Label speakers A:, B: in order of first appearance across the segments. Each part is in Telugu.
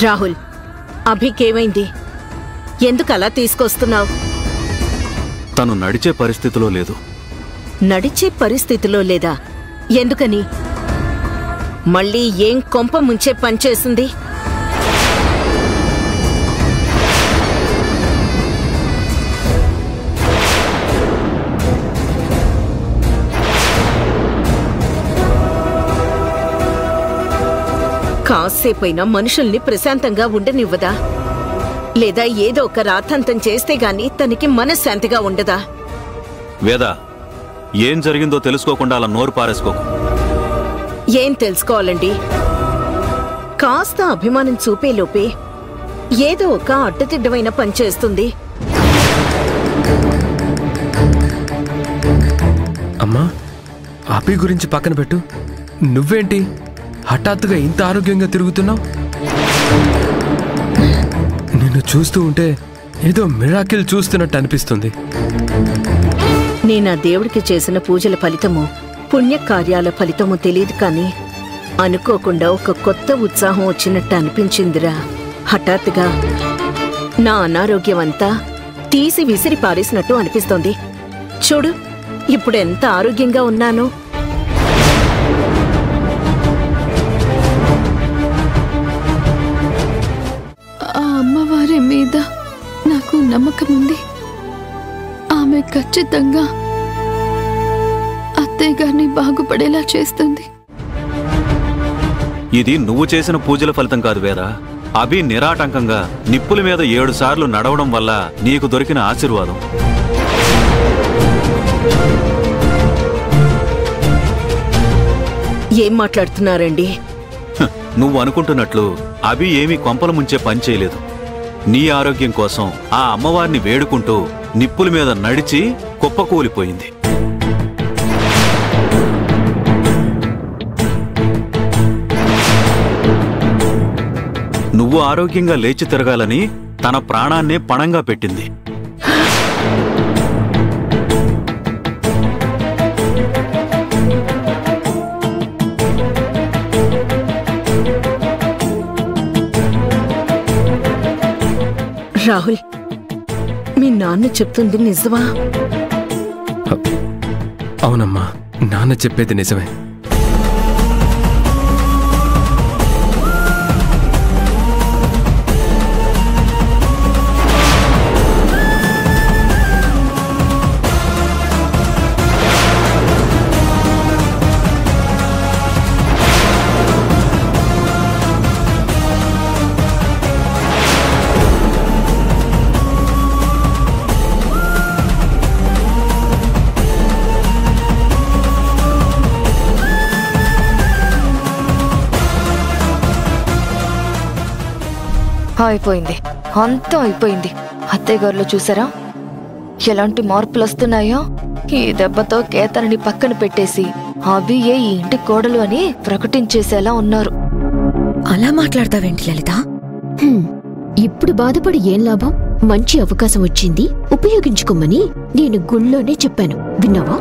A: రాహుల్, అభికేమైంది? ఎందుకలా తీసుకొస్తున్నావు?
B: తను నడిచే పరిస్థితిలో లేదు.
A: నడిచే పరిస్థితిలో లేదా? ఎందుకని? మళ్ళీ ఏం కొంప ముంచే పనిచేసింది? కాసేపైనా మనుషుల్ని ప్రశాంతంగా ఉండనివ్వదా? లేదా ఏదో ఒక రాద్ధాంతం చేస్తే గాని తనకి మనశ్శాంతిగా ఉండదా?
B: వేదా, ఏం జరిగిందో తెలుసుకోకుండా అలా నోరు పారేసుకోకు.
A: ఏం తెలుసుకోవాలండి? కాస్త అభిమానం చూపేలోపే ఏదో ఒక అడ్డదిడ్డమైన పని చేస్తుంది.
C: అమ్మా, అభి గురించి పక్కన పెట్టు. నువ్వేంటి హఠాత్తుగా ఇంత ఆరోగ్యంగా తిరుగుతున్నావు? నిన్ను చూస్తూ ఉంటే ఏదో మిరాకిల్ చూస్తున్నట్టు అనిపిస్తుంది.
A: నేనా దేవుడికి చేసిన పూజల ఫలితమో పుణ్యకార్యాల ఫలితమో తెలియదు, కానీ అనుకోకుండా ఒక కొత్త ఉత్సాహం వచ్చినట్టు అనిపించిందిరా. హఠాత్తుగా నా అనారోగ్యం అంతా తీసి విసిరి పారేసినట్టు అనిపిస్తోంది. చూడు, ఇప్పుడు ఎంత ఆరోగ్యంగా ఉన్నానో.
D: అమ్మవారి మీద నాకు నమ్మకం ఉంది. ఆమె ఖచ్చితంగా అత్తయ్య గారిని బాగుపడేలా చేస్తుంది.
B: ఇది నువ్వు చేసిన పూజల ఫలితం కాదు వేదా. అభి నిరాటంకంగా నిప్పుల మీద 7 సార్లు నడవడం వల్ల నీకు దొరికిన ఆశీర్వాదం.
A: ఏం మాట్లాడుతున్నారండి?
B: నువ్వు అనుకుంటున్నట్లు అభి ఏమీ కొంపల ముంచే పని చేయలేదు. నీ ఆరోగ్యం కోసం ఆ అమ్మవారిని వేడుకుంటూ నిప్పుల మీద నడిచి కుప్పకూలిపోయింది. నువ్వు ఆరోగ్యంగా లేచి తిరగాలని తన ప్రాణాన్నే పణంగా పెట్టింది.
A: రాహుల్, మీ నాన్న చెప్తుంది నిజమా?
C: అవునమ్మా, నాన్న చెప్పేది నిజమే.
E: అయిపోయింది, అంతా అయిపోయింది. అత్తయ్య గారిలో చూసారా ఎలాంటి మార్పులు వస్తున్నాయో? ఈ దెబ్బతో కేతనని పక్కన పెట్టేసి అభియే ఈ ఇంటి కోడలు అని ప్రకటించేసేలా ఉన్నారు.
F: అలా మాట్లాడతావేంటి లలిత? ఇప్పుడు బాధపడి ఏం లాభం? మంచి అవకాశం వచ్చింది, ఉపయోగించుకోమని నేను గుళ్ళోనే చెప్పాను, విన్నావా?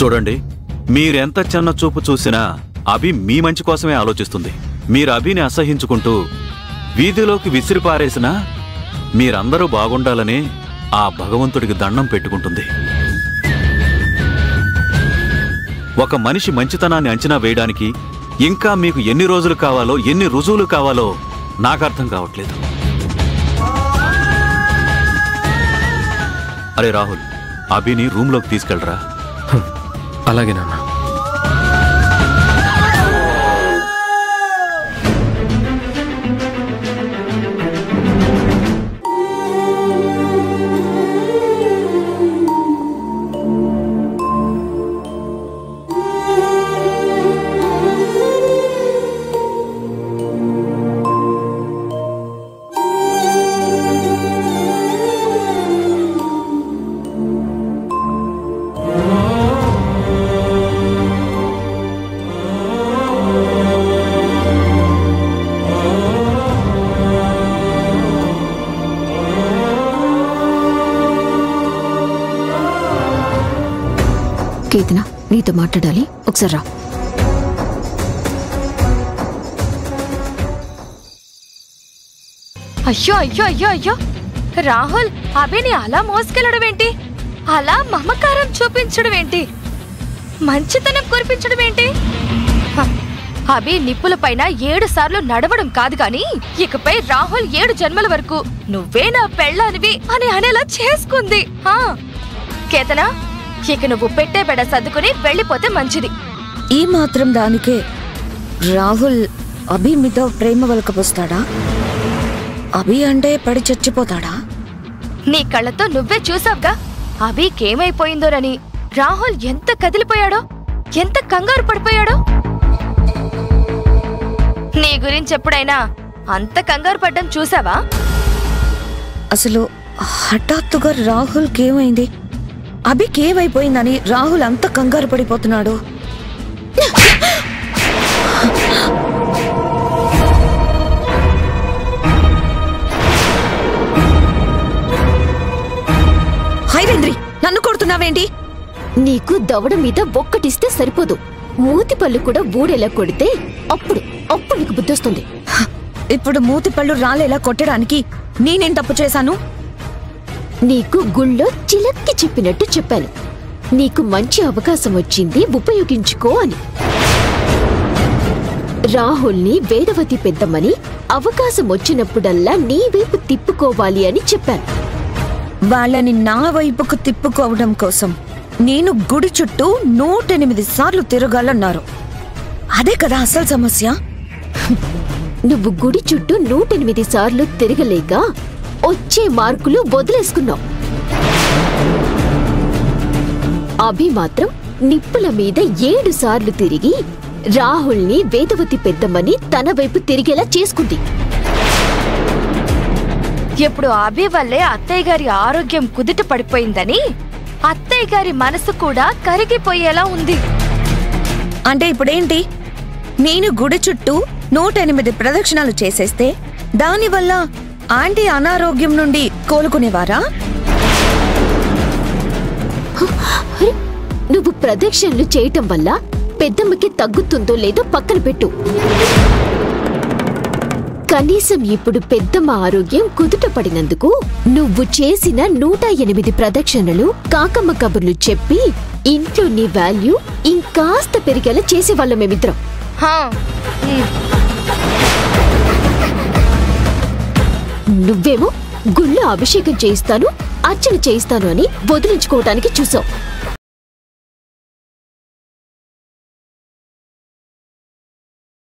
B: చూడండి, మీరెంత చిన్న చూపు చూసినా అభి మీ మంచి కోసమే ఆలోచిస్తుంది. మీరు అభిని అసహించుకుంటూ వీధిలోకి విసిరిపారేసినా మీరందరూ బాగుండాలని ఆ భగవంతుడికి దండం పెట్టుకుంటుంది. ఒక మనిషి మంచితనాన్ని అంచనా వేయడానికి ఇంకా మీకు ఎన్ని రోజులు కావాలో, ఎన్ని రుజువులు కావాలో నాకర్థం కావట్లేదు. అరే రాహుల్, అభిని రూమ్లోకి తీసుకెళ్ళరా.
C: అలాగే నాన్న.
F: కేతన నీతో మాట్లాడాలి, ఒకసారి రా.
E: అయ్యో అయ్యో అయ్యో అయ్యో రాహుల్, అభిని అలా మోసుకెళ్లడం ఏంటి? అలా మమకారం చూపించడం ఏంటి? మంచితనం కురిపించడం ఏంటి? అభి నిప్పుల పైన 7 సార్లు నడవడం కాదు గాని ఇకపై రాహుల్ 7 జన్మల వరకు నువ్వే నా పెళ్ళానివి అని అనేలా చేసుకుంది. కేతన, ఇక నువ్వు పెట్టే బెడ సర్దుకుని వెళ్ళిపోతే మంచిది.
G: ఈ మాత్రం దానికే రాహుల్ అభి మీద ప్రేమ వలకపోస్తాడా? అభి అంటే పడి చచ్చిపోతాడా?
E: నీ కళ్ళతో నువ్వే చూసావుగా అభికేమైపోయిందోనని. రాహుల్ ఎంత కదిలిపోయాడో, ఎంత కంగారు పడిపోయాడో. నీ గురించి ఎప్పుడైనా అంత కంగారు పడ్డం చూసావా?
G: అసలు హఠాత్తుగా రాహుల్కి ఏమైంది? అభికేమైపోయిందని రాహుల్ అంత కంగారు పడిపోతున్నాడు? హైవేంద్రి, నన్ను కొడుతున్నావేంటి?
F: నీకు దవడ మీద ఒక్కటిస్తే సరిపోదు, మూతి పళ్ళు కూడా ఊడేలా కొడితే అప్పుడు నీకు బుద్ధొస్తుంది.
G: ఇప్పుడు మూతి పళ్ళు రాలేలా కొట్టడానికి నేనేం తప్పు చేశాను?
F: నీకు గుళ్ళో చిలక్కి చెప్పినట్టు చెప్పాను, నీకు మంచి అవకాశం వచ్చింది, ఉపయోగించుకో అని. రాహుల్ని వేదవతి పెద్దమ్మని అవకాశం వచ్చినప్పుడల్లా నీ వైపు తిప్పుకోవాలి అని చెప్పాను.
G: వాళ్ళని నా వైపుకు తిప్పుకోవడం కోసం నేను గుడి చుట్టూ 108 సార్లు తిరగాలన్నారు. అదే కదా అసలు సమస్య.
F: నువ్వు గుడి చుట్టూ 108 సార్లు తిరగలేక వచ్చే మార్కులు వదిలేసుకున్నావు. అభి మాత్రం నిప్పుల మీద 7 సార్లు తిరిగి రాహుల్ని వేదవతి పెద్దమ్మని తన వైపు తిరిగేలా చేసుకుంది.
E: ఎప్పుడు అభి వల్లే అత్తయ్య గారి ఆరోగ్యం కుదుట పడిపోయిందని అత్తయ్య గారి మనసు కూడా కరిగిపోయేలా ఉంది.
G: అంటే ఇప్పుడేంటి? నేను గుడి చుట్టూ 108 ప్రదక్షిణాలు చేసేస్తే దానివల్ల ఆంటీ అనారోగ్యం నుండి కోలుకునేవారా?
F: నువ్వు ప్రదక్షిణలు చేయటం వల్ల పెద్దమ్మకి తగ్గుతుందో లేదో పక్కన పెట్టు. కనీసం ఇప్పుడు పెద్దమ్మ ఆరోగ్యం కుదుట పడినందుకు నువ్వు చేసిన 108 ప్రదక్షిణలు, కాకమ్మ కబుర్లు చెప్పి ఇంట్లో నీ వాల్యూ ఇంకాస్త పెరిగేలా చేసేవాళ్ళం మేమిద్దరం. నువ్వేమో గుళ్ళో అభిషేకం చేయిస్తాను, అర్చన చేయిస్తాను అని వదిలించుకోవటానికి చూసావు.